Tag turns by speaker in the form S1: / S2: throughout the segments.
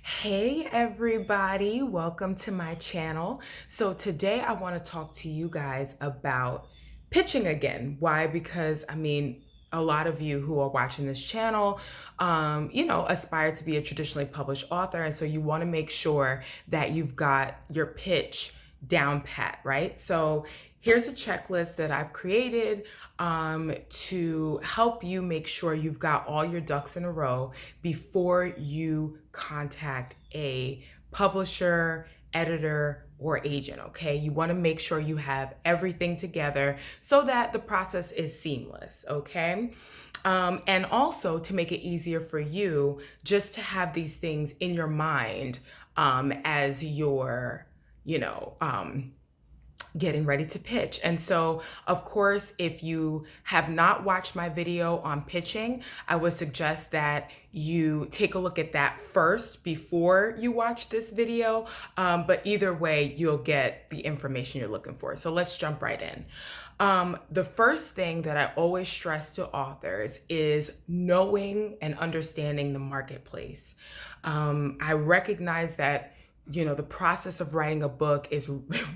S1: Hey everybody, welcome to my channel. So today I want to talk to you guys about pitching again. Why? Because a lot of you who are watching this channel, aspire to be a traditionally published author. And so you want to make sure that you've got your pitch down pat, right? So here's a checklist that I've created to help you make sure you've got all your ducks in a row before you contact a publisher, editor, or agent, okay? You want to make sure you have everything together so that the process is seamless, okay? And also to make it easier for you just to have these things in your mind as you're, you know, getting ready to pitch. And so, of course, if you have not watched my video on pitching, I would suggest that you take a look at that first before you watch this video. But either way, you'll get the information you're looking for. So let's jump right in. The first thing that I always stress to authors is knowing and understanding the marketplace. I recognize that the process of writing a book is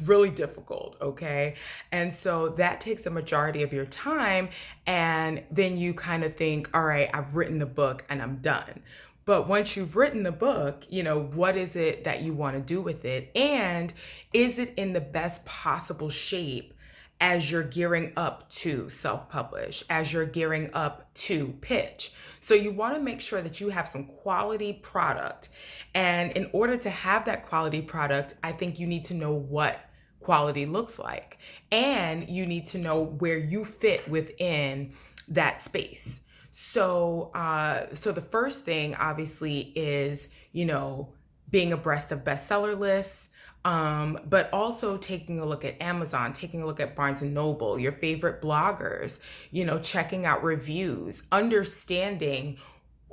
S1: really difficult, okay? And so that takes a majority of your time. And then you kind of think, all right, I've written the book and I'm done. But once you've written the book, what is it that you want to do with it? And is it in the best possible shape as you're gearing up to self-publish, as you're gearing up to pitch? So you want to make sure that you have some quality product. And in order to have that quality product, I think you need to know what quality looks like. And you need to know where you fit within that space. So the first thing obviously is, being abreast of bestseller lists, but also taking a look at Amazon, taking a look at Barnes and Noble, your favorite bloggers, checking out reviews, understanding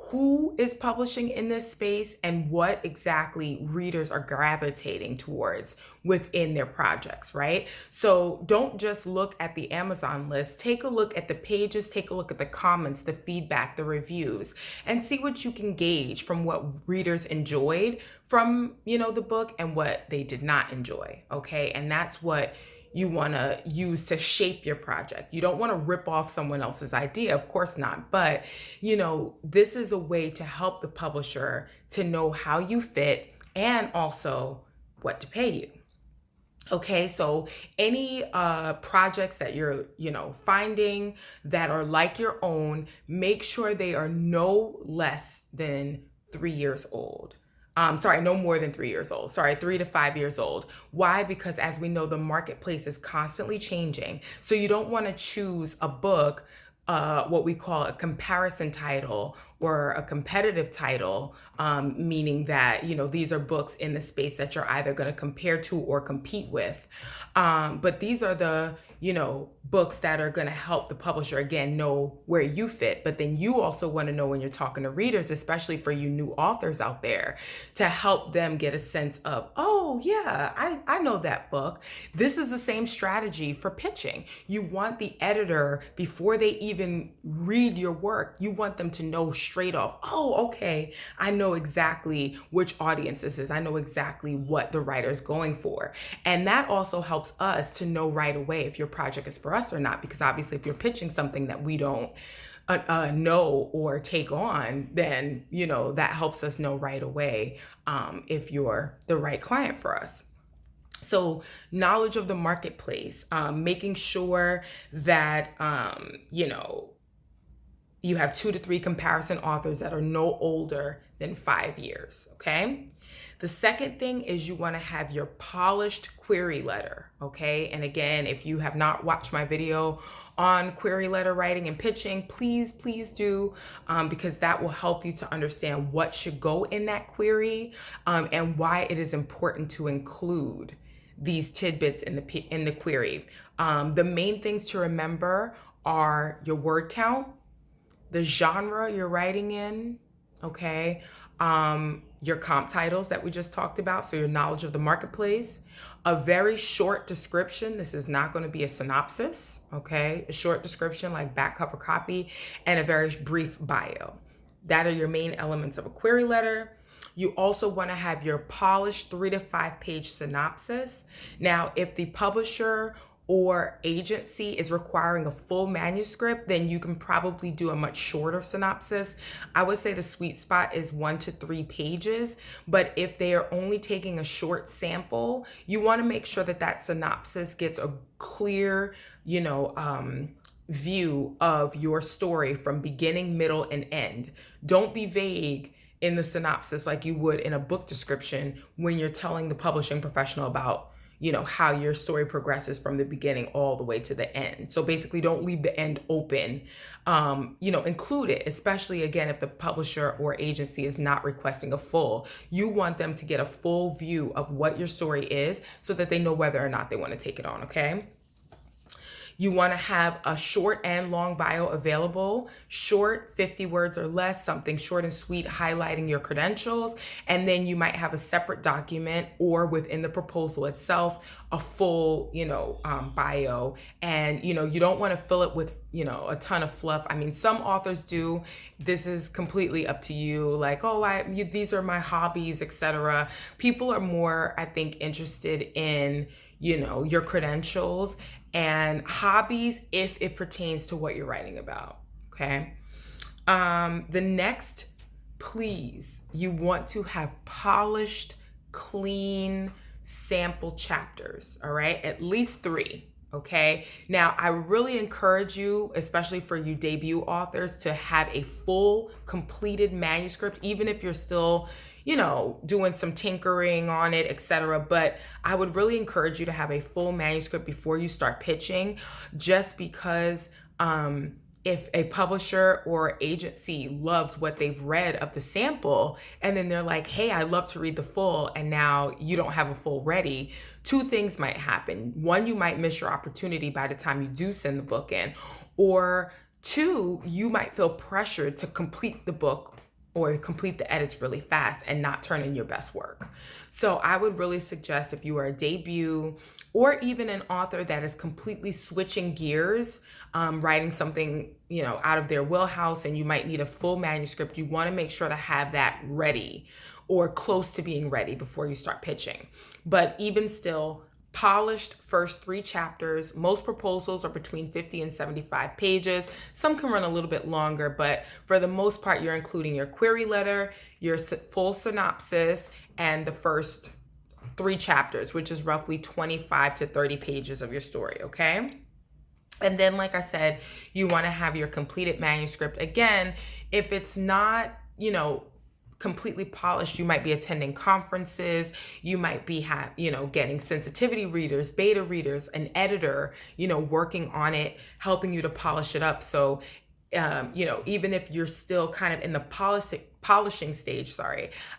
S1: who is publishing in this space and what exactly readers are gravitating towards within their projects, right? So don't just look at the Amazon list, take a look at the pages, take a look at the comments, the feedback, the reviews, and see what you can gauge from what readers enjoyed from, the book and what they did not enjoy, okay? And that's what you want to use to shape your project. You don't want to rip off someone else's idea, of course not. But, this is a way to help the publisher to know how you fit and also what to pay you. Okay, so any projects that you're, finding that are like your own, make sure they are no less than 3 years old. No more than 3 years old. 3 to 5 years old. Why? Because as we know, the marketplace is constantly changing. So you don't want to choose a book, what we call a comparison title or a competitive title, meaning that, these are books in the space that you're either going to compare to or compete with. But these are the, books that are going to help the publisher, again, know where you fit. But then you also want to know when you're talking to readers, especially for you new authors out there, to help them get a sense of, oh, yeah, I know that book. This is the same strategy for pitching. You want the editor, before they even read your work, you want them to know straight off, oh, okay, I know exactly which audience this is. I know exactly what the writer's going for. And that also helps us to know right away if your project is for us or not, because obviously if you're pitching something that we don't know or take on, then, that helps us know right away if you're the right client for us. So knowledge of the marketplace, making sure that, you have 2 to 3 comparison authors that are no older than 5 years, okay? The second thing is you want to have your polished query letter, okay? And again, if you have not watched my video on query letter writing and pitching, please do, because that will help you to understand what should go in that query, and why it is important to include these tidbits in the query. The main things to remember are your word count, the genre you're writing in, okay? Your comp titles that we just talked about, so your knowledge of the marketplace, a very short description. This is not going to be a synopsis, okay? A short description like back cover copy, and a very brief bio. That are your main elements of a query letter. You also want to have your polished 3 to 5 page synopsis. Now, if the publisher or agency is requiring a full manuscript, then you can probably do a much shorter synopsis. I would say the sweet spot is 1 to 3 pages, but if they are only taking a short sample, you want to make sure that that synopsis gets a clear, view of your story from beginning, middle, and end. Don't be vague in the synopsis like you would in a book description when you're telling the publishing professional about how your story progresses from the beginning all the way to the end. So basically don't leave the end open. Include it, especially again, if the publisher or agency is not requesting a full. You want them to get a full view of what your story is so that they know whether or not they want to take it on, okay? You want to have a short and long bio available. Short, 50 words or less, something short and sweet, highlighting your credentials. And then you might have a separate document or within the proposal itself, a full, bio. And, you don't want to fill it with, a ton of fluff. I mean, some authors do. This is completely up to you. Like, these are my hobbies, etc. People are more, I think, interested in, your credentials and hobbies if it pertains to what you're writing about, okay? The next, please, you want to have polished, clean sample chapters, all right? At least 3, okay? Now, I really encourage you, especially for you debut authors, to have a full, completed manuscript, even if you're still doing some tinkering on it, etc. But I would really encourage you to have a full manuscript before you start pitching, just because if a publisher or agency loves what they've read of the sample, and then they're like, hey, I'd love to read the full, and now you don't have a full ready, 2 things might happen. 1, you might miss your opportunity by the time you do send the book in, or 2, you might feel pressured to complete the book or complete the edits really fast and not turn in your best work. So I would really suggest, if you are a debut or even an author that is completely switching gears, writing something, out of their wheelhouse, and you might need a full manuscript, you want to make sure to have that ready or close to being ready before you start pitching. But even still, polished first 3 chapters. Most proposals are between 50 and 75 pages. Some can run a little bit longer, but for the most part, you're including your query letter, your full synopsis, and the first 3 chapters, which is roughly 25 to 30 pages of your story, okay? And then, like I said, you want to have your completed manuscript. Again, if it's not, completely polished, you might be attending conferences, you might be getting sensitivity readers, beta readers, an editor, working on it, helping you to polish it up. So even if you're still kind of in the polishing stage,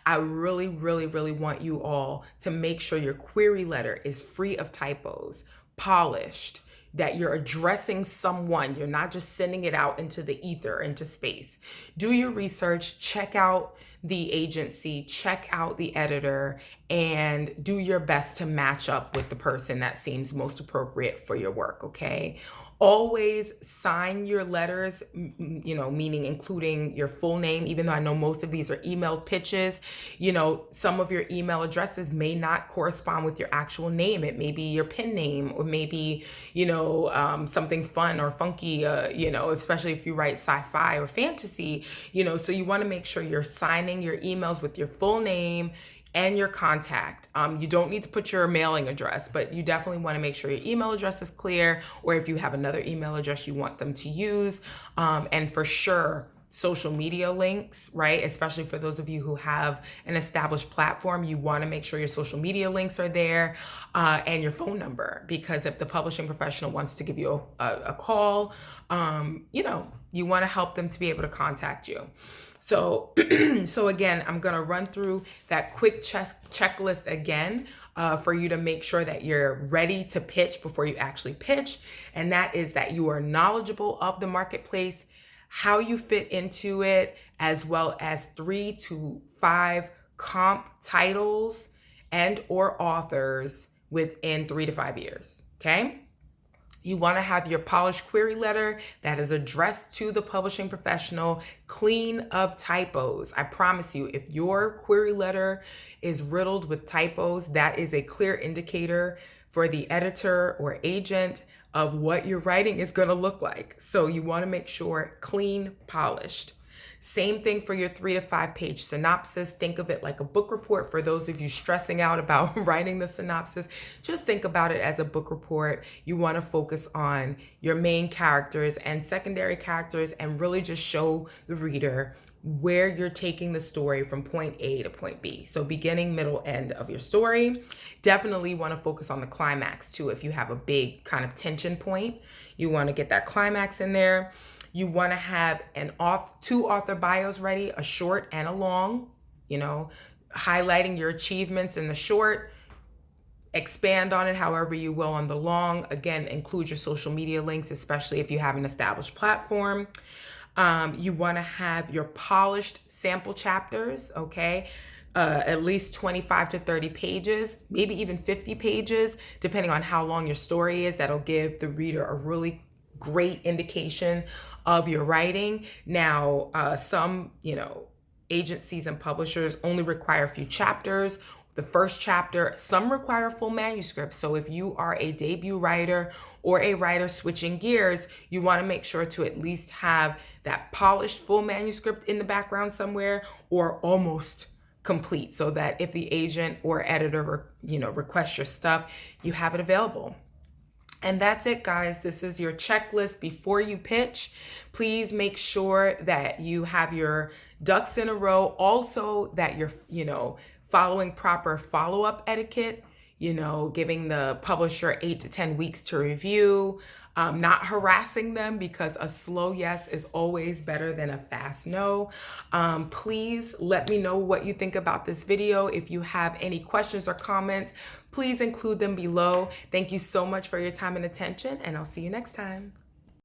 S1: I really, really, really want you all to make sure your query letter is free of typos, polished, that you're addressing someone. You're not just sending it out into the ether, into space. Do your research, check out the agency, check out the editor, and do your best to match up with the person that seems most appropriate for your work, okay? Always sign your letters, meaning including your full name, even though I know most of these are emailed pitches. Some of your email addresses may not correspond with your actual name. It may be your pen name, or maybe, something fun or funky, especially if you write sci-fi or fantasy, so you want to make sure you're signing your emails with your full name and your contact. You don't need to put your mailing address, but you definitely want to make sure your email address is clear, or if you have another email address you want them to use. And for sure, social media links, right? Especially for those of you who have an established platform, you want to make sure your social media links are there, and your phone number, because if the publishing professional wants to give you a call, you want to help them to be able to contact you. So again, I'm going to run through that quick checklist again for you to make sure that you're ready to pitch before you actually pitch. And that is that you are knowledgeable of the marketplace, how you fit into it, as well as 3 to 5 comp titles and or authors within 3 to 5 years, okay? You want to have your polished query letter that is addressed to the publishing professional, clean of typos. I promise you, if your query letter is riddled with typos, that is a clear indicator for the editor or agent of what your writing is going to look like. So you want to make sure clean, polished. Same thing for your 3 to 5 page synopsis. Think of it like a book report. For those of you stressing out about writing the synopsis, just think about it as a book report. You want to focus on your main characters and secondary characters and really just show the reader where you're taking the story from point A to point B. So beginning, middle, end of your story. Definitely want to focus on the climax too. If you have a big kind of tension point, you want to get that climax in there. You want to have two author bios ready, a short and a long, highlighting your achievements in the short, expand on it however you will on the long. Again, include your social media links, especially if you have an established platform. You want to have your polished sample chapters, okay? At least 25 to 30 pages, maybe even 50 pages, depending on how long your story is. That'll give the reader a really great indication of your writing. Now, some, agencies and publishers only require a few chapters. The first chapter, some require a full manuscript. So if you are a debut writer or a writer switching gears, you want to make sure to at least have that polished full manuscript in the background somewhere, or almost complete, so that if the agent or editor, requests your stuff, you have it available. And that's it, guys. This is your checklist before you pitch. Please make sure that you have your ducks in a row. Also, that you're, following proper follow-up etiquette, giving the publisher 8 to 10 weeks to review, not harassing them, because a slow yes is always better than a fast no. Please let me know what you think about this video. If you have any questions or comments, please include them below. Thank you so much for your time and attention, and I'll see you next time.